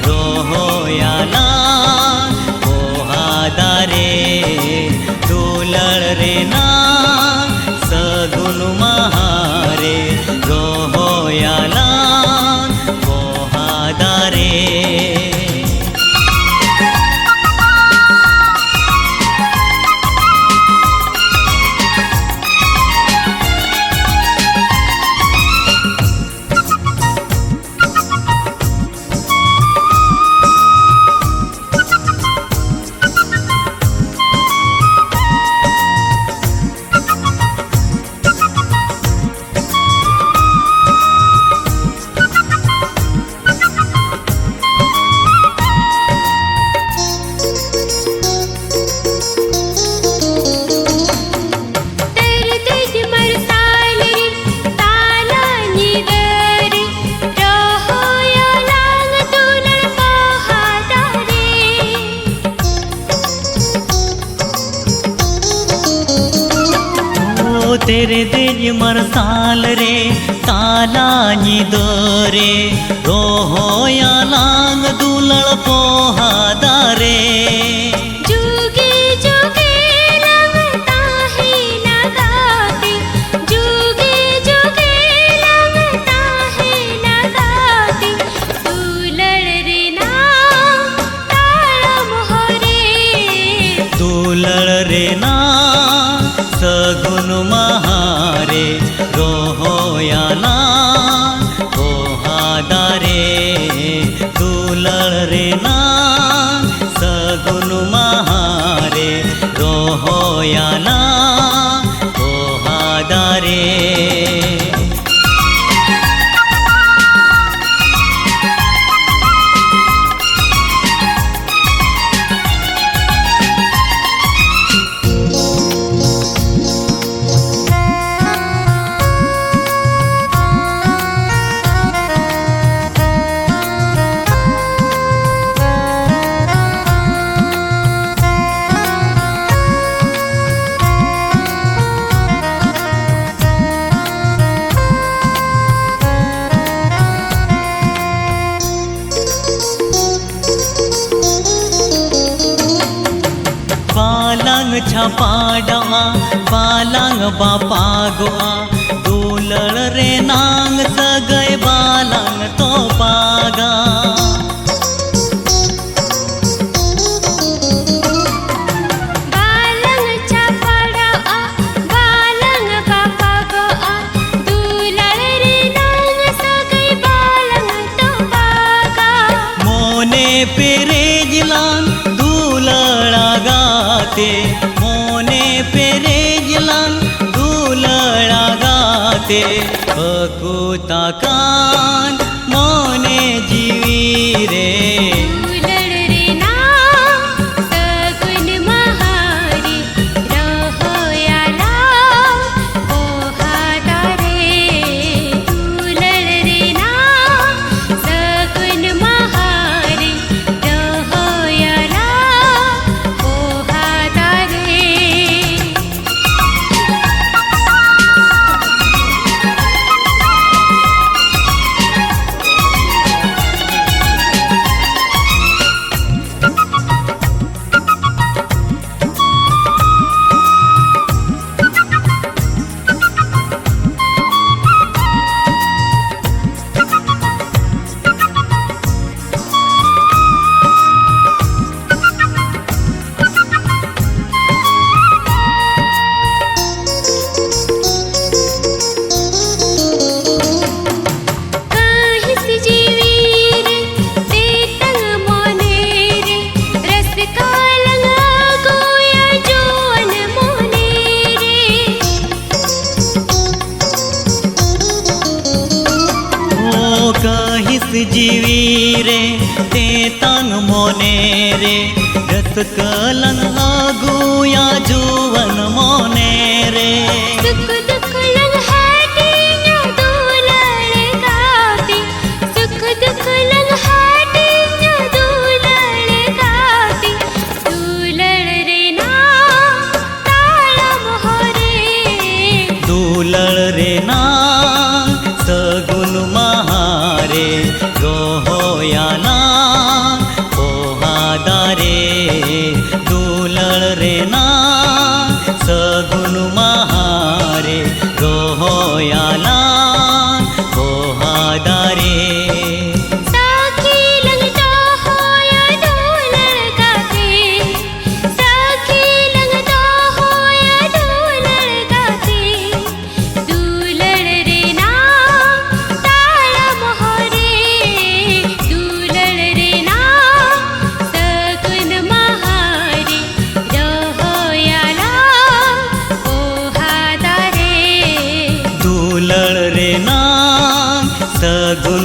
रोहोयाला पोहादारे दुलड़ रे ना सगुन महारे रोहोयाला पोहादारे। तेरे तेज मरसाल रे ताला नी दोरे रोहोया लांग दुलड़ पोहादारे। जुगे जुगे लगता है लगाते, जुगे जुगे लगता है लगाते, दुलड़ रे ना ताला मोहरे दुलड़ रे ना सगुन महारे रोहोयाला पोहादारे दुलड़ रे ना सगुन महारे रोहोयाला पोहादारे। बालांग छपाड़ा बालांग बापा गोआ दुलड़ रे नांग सगय बालांग तो पागा। बालंग छपाड़ा बालंग बापा गोआ दुलड़ रे नांग सगय बालंग तो पागा। मोने पेरेजलान दुलड़ा गाते मोने पेरेजलान दुलड़ा गाते अकुता कान मोने जीवी रे दुलड़ रे ना सगुन महारे रोहोयाला पोहादारे। दुलड़ रे ना सगुन महारे रोहोयाला पोहादारे। जीवी रे ते तंग मोने रे रस कलन आगुया जुवन मोने रे। सुख दुख लंग हाटी न्या दुलड़ गाती, सुख दुख लंग हाटी न्या दुलड़ गाती। दुलड़ रे ना ताला मोहरे दुलड़ रे ना सगुन महारे रोहोयाला सगुन